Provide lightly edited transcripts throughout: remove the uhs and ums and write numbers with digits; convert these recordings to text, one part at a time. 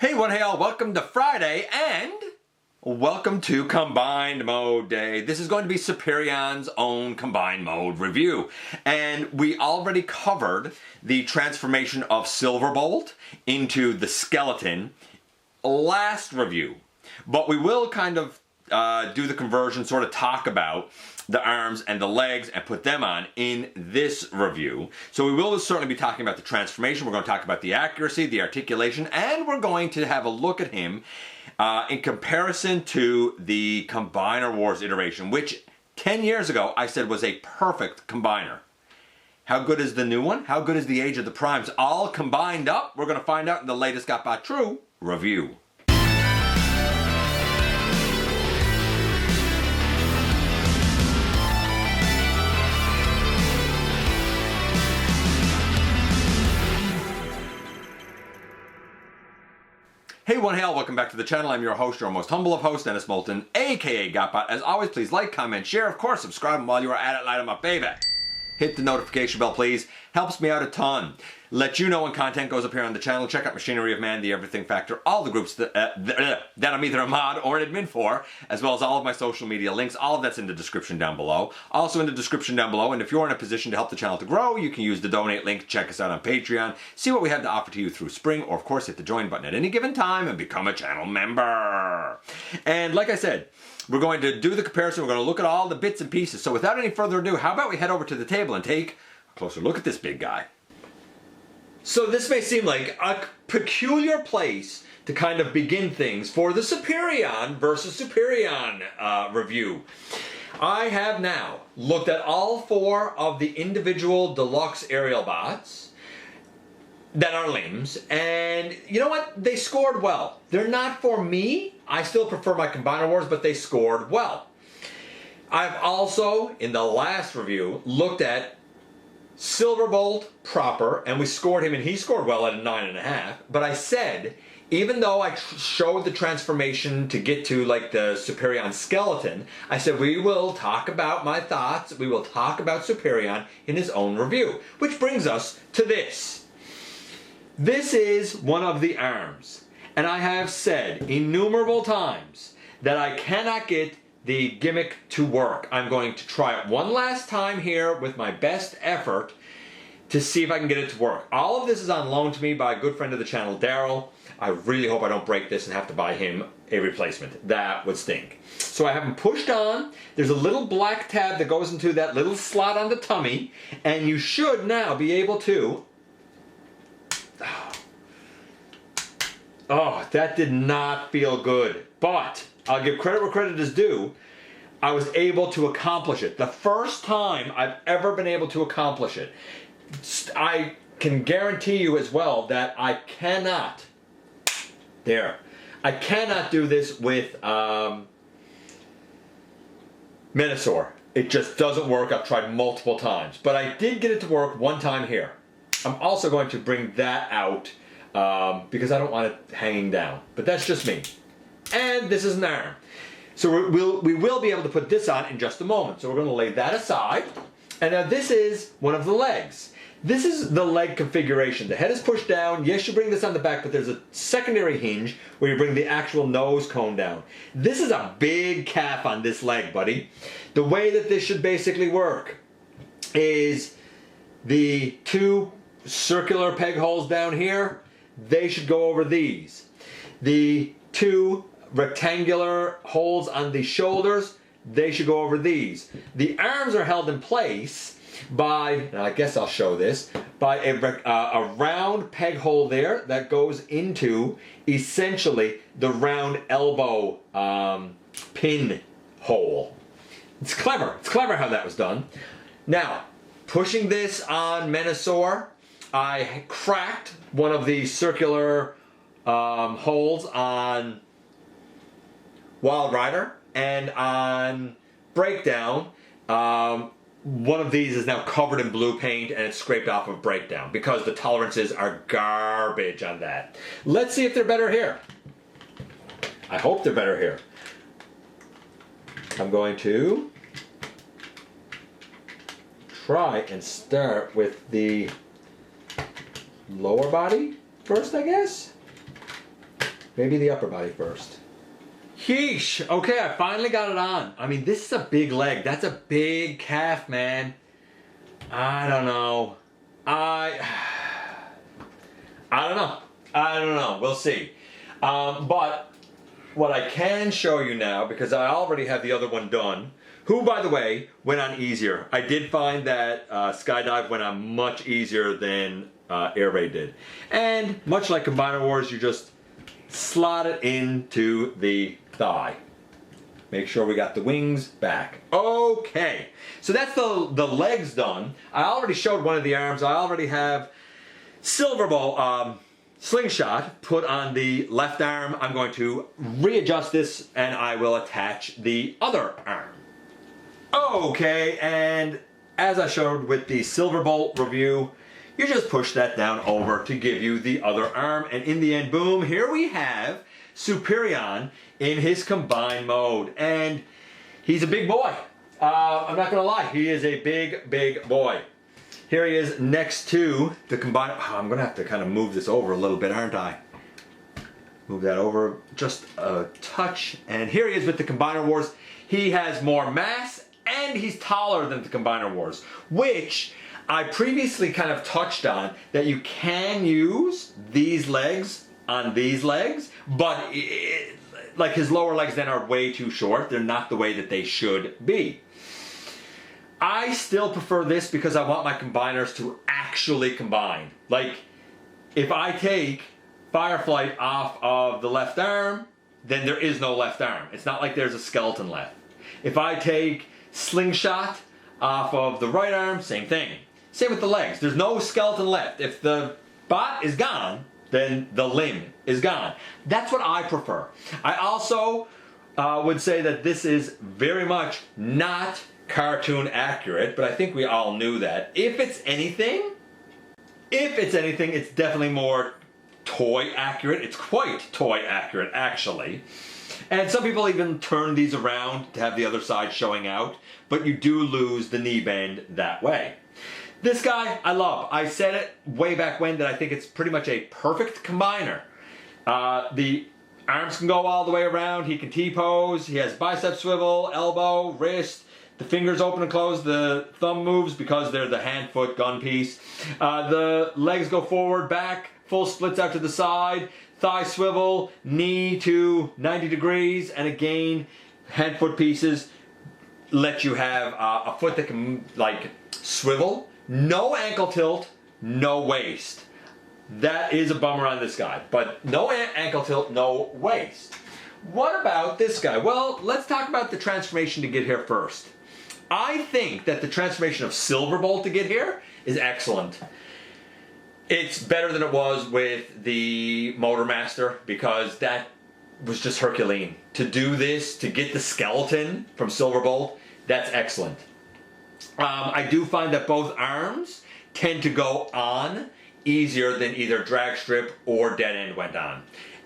Hey, one hey all, welcome to Friday and welcome to Combined Mode Day. This is going to be Superion's own Combined Mode review. And we already covered the transformation of Silverbolt into the skeleton last review. But we will kind of do the conversion, sort of talk about the arms and the legs and put them on in this review. So we will certainly be talking about the transformation. We're going to talk about the accuracy, the articulation, and we're going to have a look at him in comparison to the Combiner Wars iteration, which 10 years ago I said was a perfect combiner. How good is the new one? How good is the Age of the Primes? All combined up, we're going to find out in the latest GotBot True review. Hey one hail, welcome back to the channel. I'm your host, your most humble of hosts, Dennis Moulton, aka GotBot. As always, please like, comment, share, of course, subscribe, and while you are at it, light on my baby. Hit the notification bell, please. Helps me out a ton. Let you know when content goes up here on the channel. Check out Machinery of Man, The Everything Factor, all the groups that I'm either a mod or an admin for, as well as all of my social media links. All of that's in the description down below. Also in the description down below, and if you're in a position to help the channel to grow, you can use the donate link. Check us out on Patreon. See what we have to offer to you through spring, or of course hit the join button at any given time and become a channel member. And like I said, we're going to do the comparison. We're going to look at all the bits and pieces. So without any further ado, how about we head over to the table and take a closer look at this big guy. So this may seem like a peculiar place to kind of begin things for the Superion versus Superion review. I have now looked at all four of the individual deluxe aerial bots that are limbs, and you know what? They scored well. They're not for me. I still prefer my Combiner Wars, but they scored well. I've also, in the last review, looked at Silverbolt proper, and we scored him, and he scored well at a 9.5. But I said, even though I showed the transformation to get to like the Superion skeleton, I said we will talk about my thoughts, we will talk about Superion in his own review. Which brings us to this. This is one of the arms, and I have said innumerable times that I cannot get the gimmick to work. I'm going to try it one last time here with my best effort to see if I can get it to work. All of this is on loan to me by a good friend of the channel, Daryl. I really hope I don't break this and have to buy him a replacement. That would stink. So I have him pushed on. There's a little black tab that goes into that little slot on the tummy, and you should now be able to... Oh, that did not feel good. But I'll give credit where credit is due. I was able to accomplish it. The first time I've ever been able to accomplish it. I can guarantee you as well that I cannot, I cannot do this with Menasor. It just doesn't work. I've tried multiple times. But I did get it to work one time here. I'm also going to bring that out because I don't want it hanging down. But that's just me. And this is an arm. So we will be able to put this on in just a moment. So we're going to lay that aside. And now this is one of the legs. This is the leg configuration. The head is pushed down. Yes, you bring this on the back, but there's a secondary hinge where you bring the actual nose cone down. This is a big calf on this leg, buddy. The way that this should basically work is the two circular peg holes down here, they should go over these. The two rectangular holes on the shoulders, they should go over these. The arms are held in place by, and I guess I'll show this, by a round peg hole there that goes into essentially the round elbow pin hole. It's clever. It's clever how that was done. Now, pushing this on Menasor, I cracked one of the circular holes on Wild Rider, and on Breakdown, one of these is now covered in blue paint and it's scraped off of Breakdown because the tolerances are garbage on that. Let's see if they're better here. I hope they're better here. I'm going to try and start with the lower body first, I guess. Maybe the upper body first. Yeesh. Okay, I finally got it on. I mean, this is a big leg. That's a big calf, man. I don't know. I don't know. I don't know. We'll see. But what I can show you now, because I already have the other one done, who, by the way, went on easier. I did find that Skydive went on much easier than Air Raid did. And much like Combiner Wars, you just slot it into the thigh. Make sure we got the wings back. Okay, so that's the legs done. I already showed one of the arms. I already have Silver Bowl slingshot put on the left arm. I'm going to readjust this and I will attach the other arm. Okay, and as I showed with the Silver Bolt review, you just push that down over to give you the other arm, and in the end, boom, here we have Superion in his combined mode, and he's a big boy. I'm not gonna lie, he is a big boy. Here he is next to the combined. Oh, I'm gonna have to kind of move this over a little bit, aren't I? Move that over just a touch, and here he is with the Combiner Wars. He has more mass and he's taller than the Combiner Wars, which I previously kind of touched on, that you can use these legs on these legs, but like his lower legs then are way too short. They're not the way that they should be. I still prefer this because I want my combiners to actually combine. Like, if I take Fireflight off of the left arm, then there is no left arm. It's not like there's a skeleton left. If I take Slingshot off of the right arm, same thing. Same with the legs. There's no skeleton left. If the bot is gone, then the limb is gone. That's what I prefer. I also would say that this is very much not cartoon accurate, but I think we all knew that. If it's anything, it's definitely more toy accurate. It's quite toy accurate, actually. And some people even turn these around to have the other side showing out, but you do lose the knee bend that way. This guy, I love. I said it way back when that I think it's pretty much a perfect combiner. The arms can go all the way around. He can T-pose. He has bicep swivel, elbow, wrist. The fingers open and close. The thumb moves because they're the hand-foot gun piece. The legs go forward, back, full splits out to the side. Thigh swivel, knee to 90 degrees, and again, hand-foot pieces let you have a foot that can like swivel. No ankle tilt, no waist. That is a bummer on this guy, but no ankle tilt, no waist. What about this guy? Well, let's talk about the transformation to get here first. I think that the transformation of Silverbolt to get here is excellent. It's better than it was with the Motormaster because that was just Herculean. To do this, to get the skeleton from Silverbolt, that's excellent. I do find that both arms tend to go on easier than either drag strip or dead end went on.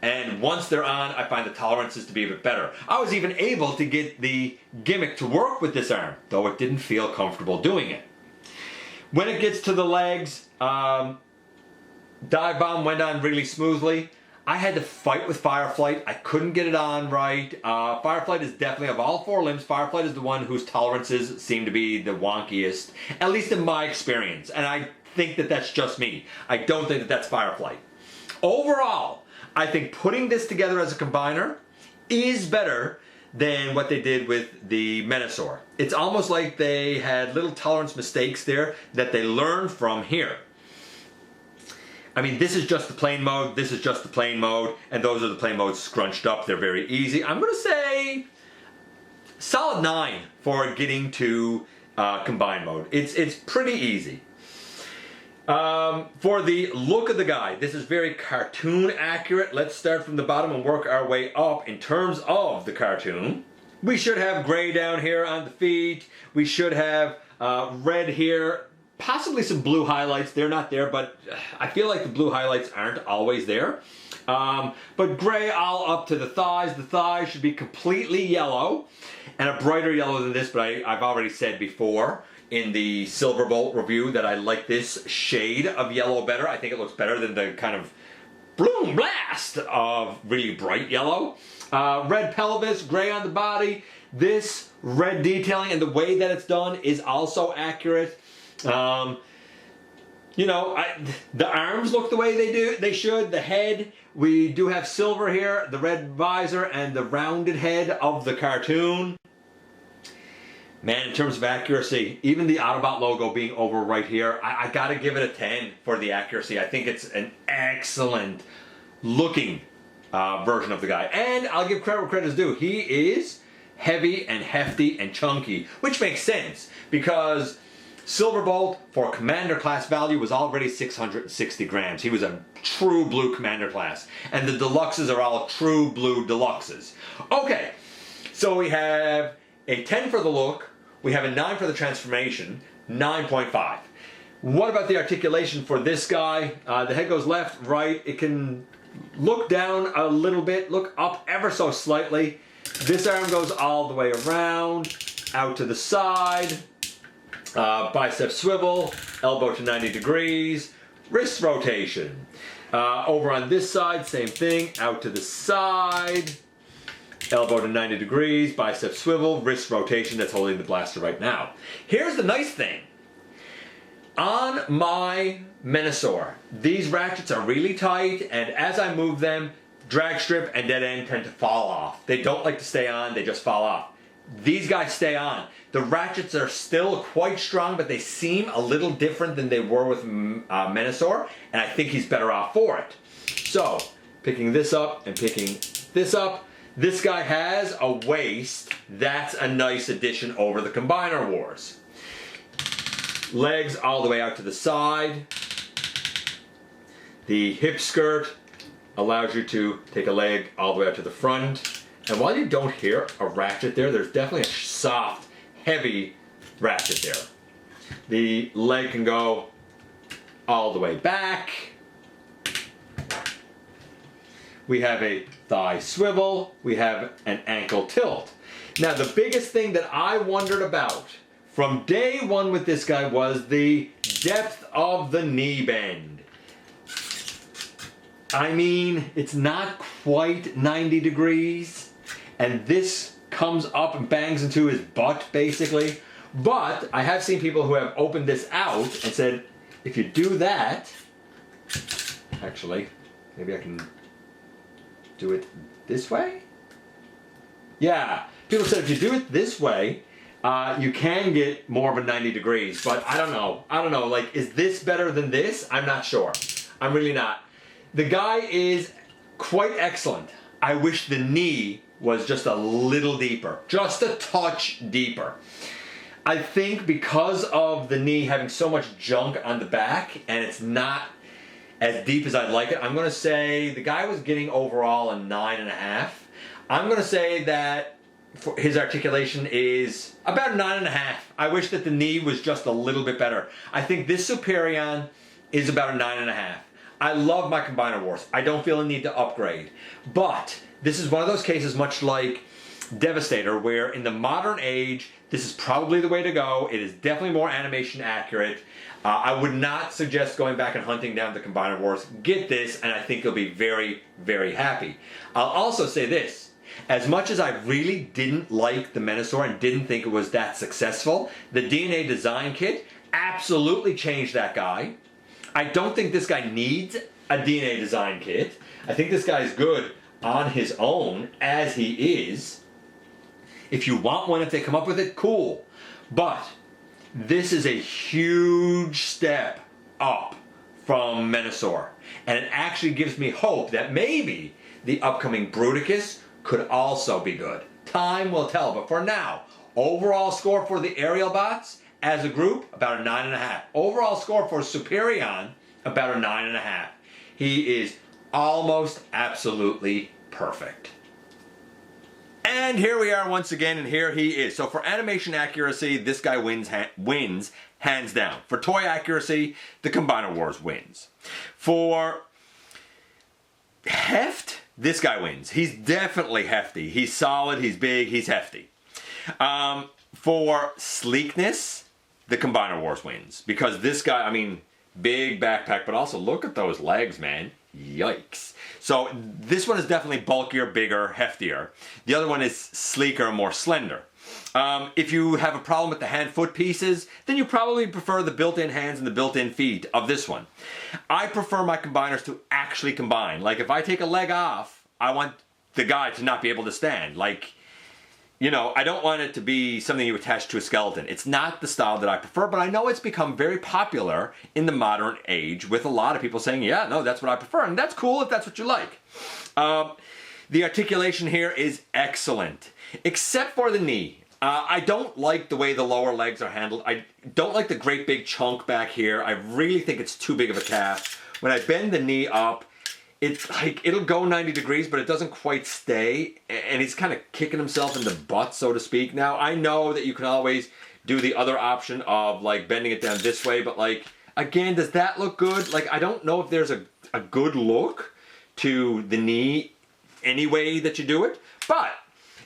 And once they're on, I find the tolerances to be a bit better. I was even able to get the gimmick to work with this arm, though it didn't feel comfortable doing it. When it gets to the legs, Dive Bomb went on really smoothly. I had to fight with Fireflight. I couldn't get it on right. Fireflight is definitely, of all four limbs, Fireflight is the one whose tolerances seem to be the wonkiest, at least in my experience. And I think that that's just me. I don't think that that's Fireflight. Overall, I think putting this together as a combiner is better than what they did with the Menasor. It's almost like they had little tolerance mistakes there that they learned from here. I mean, this is just the plain mode, this is just the plain mode, and those are the plain modes scrunched up. They're very easy. I'm going to say solid 9 for getting to combine mode. It's pretty easy. For the look of the guy, this is very cartoon accurate. Let's start from the bottom and work our way up in terms of the cartoon. We should have gray down here on the feet. We should have red here. Possibly some blue highlights. They're not there, but I feel like the blue highlights aren't always there. But gray all up to the thighs. The thighs should be completely yellow, and a brighter yellow than this, but I've already said before in the Silverbolt review that I like this shade of yellow better. I think it looks better than the kind of bloom blast of really bright yellow. Red pelvis, gray on the body. This red detailing and the way that it's done is also accurate. You know, the arms look the way they should. The head, we do have silver here, the red visor and the rounded head of the cartoon. Man, in terms of accuracy, even the Autobot logo being over right here, I gotta give it a 10 for the accuracy. I think it's an excellent looking version of the guy. And I'll give credit where credit is due. He is heavy and hefty and chunky, which makes sense because Silverbolt for Commander class value was already 660 grams. He was a true blue Commander class. And the deluxes are all true blue deluxes. Okay, so we have a 10 for the look. We have a 9 for the transformation, 9.5. What about the articulation for this guy? The head goes left, right. It can look down a little bit, look up ever so slightly. This arm goes all the way around, out to the side. Bicep swivel, elbow to 90 degrees, wrist rotation. Over on this side, same thing, out to the side. Elbow to 90 degrees, bicep swivel, wrist rotation. That's holding the blaster right now. Here's the nice thing. On my Menasor, these ratchets are really tight, and as I move them, drag strip and dead end tend to fall off. They don't like to stay on, they just fall off. These guys stay on. The ratchets are still quite strong, but they seem a little different than they were with Menasor, and I think he's better off for it. So, picking this up and picking this up, this guy has a waist. That's a nice addition over the Combiner Wars. Legs all the way out to the side. The hip skirt allows you to take a leg all the way out to the front. And while you don't hear a ratchet there, there's definitely a soft, heavy ratchet there. The leg can go all the way back. We have a thigh swivel. We have an ankle tilt. Now, the biggest thing that I wondered about from day one with this guy was the depth of the knee bend. I mean, it's not quite 90 degrees, and this comes up and bangs into his butt, basically. But I have seen people who have opened this out and said, if you do that, actually, maybe I can do it this way? Yeah, people said if you do it this way, you can get more of a 90 degrees, but I don't know, like, is this better than this? I'm not sure. I'm really not. The guy is quite excellent. I wish the knee was just a little deeper, just a touch deeper. I think because of the knee having so much junk on the back and it's not as deep as I'd like it, I'm gonna say the guy was getting overall a 9.5. I'm gonna say that his articulation is about 9.5. I wish that the knee was just a little bit better. I think this Superion is about a 9.5. I love my Combiner Wars. I don't feel a need to upgrade. But this is one of those cases much like Devastator where in the modern age, this is probably the way to go. It is definitely more animation accurate. I would not suggest going back and hunting down the Combiner Wars. Get this and I think you'll be very, very happy. I'll also say this. As much as I really didn't like the Menasor and didn't think it was that successful, the DNA design kit absolutely changed that guy. I don't think this guy needs a DNA design kit. I think this guy's good on his own as he is. If you want one, if they come up with it, cool. But this is a huge step up from Menasor. And it actually gives me hope that maybe the upcoming Bruticus could also be good. Time will tell, but for now, overall score for the aerial bots as a group, about a 9.5. Overall score for Superion, about a 9.5. He is almost absolutely perfect. And here we are once again, and here he is. So for animation accuracy, this guy wins hands down. For toy accuracy, the Combiner Wars wins. For heft, this guy wins. He's definitely hefty. He's solid, he's big, he's hefty. For sleekness, the Combiner Wars wins. Because this guy, I mean, big backpack, but also look at those legs, man. Yikes. So this one is definitely bulkier, bigger, heftier. The other one is sleeker and more slender. If you have a problem with the hand-foot pieces, then you probably prefer the built-in hands and the built-in feet of this one. I prefer my combiners to actually combine. Like if I take a leg off, I want the guy to not be able to stand. Like, you know, I don't want it to be something you attach to a skeleton. It's not the style that I prefer, but I know it's become very popular in the modern age with a lot of people saying, yeah, no, that's what I prefer. And that's cool if that's what you like. The articulation here is excellent, except for the knee. I don't like the way the lower legs are handled. I don't like the great big chunk back here. I really think it's too big of a calf. When I bend the knee up, it's like it'll go 90 degrees, but it doesn't quite stay. And he's kind of kicking himself in the butt, so to speak. Now, I know that you can always do the other option of like bending it down this way, but like, again, does that look good? Like, I don't know if there's a good look to the knee any way that you do it, but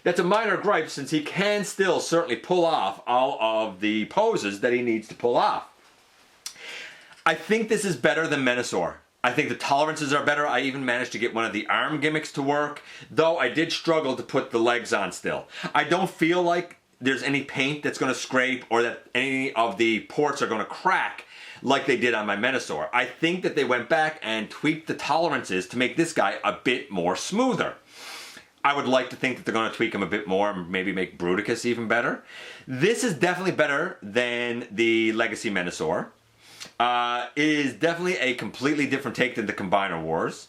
that's a minor gripe since he can still certainly pull off all of the poses that he needs to pull off. I think this is better than Menasor. I think the tolerances are better. I even managed to get one of the arm gimmicks to work, though I did struggle to put the legs on still. I don't feel like there's any paint that's going to scrape or that any of the ports are going to crack like they did on my Menasor. I think that they went back and tweaked the tolerances to make this guy a bit more smoother. I would like to think that they're going to tweak him a bit more and maybe make Bruticus even better. This is definitely better than the Legacy Menasor. It is definitely a completely different take than the Combiner Wars.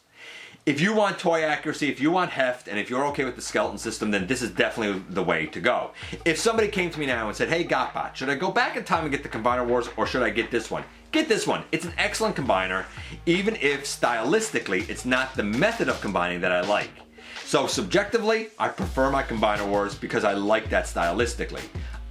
If you want toy accuracy, if you want heft, and if you're okay with the skeleton system, then this is definitely the way to go. If somebody came to me now and said, hey GotBot, should I go back in time and get the Combiner Wars or should I get this one? Get this one. It's an excellent combiner, even if stylistically it's not the method of combining that I like. So subjectively, I prefer my Combiner Wars because I like that stylistically.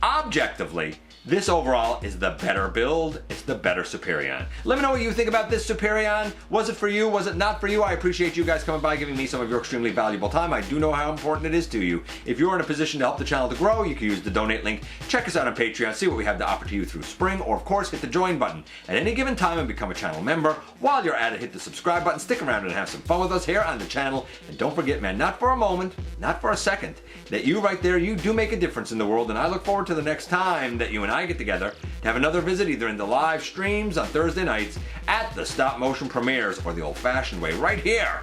Objectively, this overall is the better build. It's the better Superion. Let me know what you think about this Superion. Was it for you? Was it not for you? I appreciate you guys coming by, giving me some of your extremely valuable time. I do know how important it is to you. If you're in a position to help the channel to grow, you can use the donate link. Check us out on Patreon, see what we have to offer to you through spring, or of course, hit the join button at any given time and become a channel member. While you're at it, hit the subscribe button, stick around and have some fun with us here on the channel. And don't forget, man, not for a moment, not for a second, that you right there, you do make a difference in the world. And I look forward to the next time that you and I get together to have another visit, either in the live streams on Thursday nights, at the stop motion premieres, or the old fashioned way right here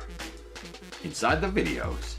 inside the videos.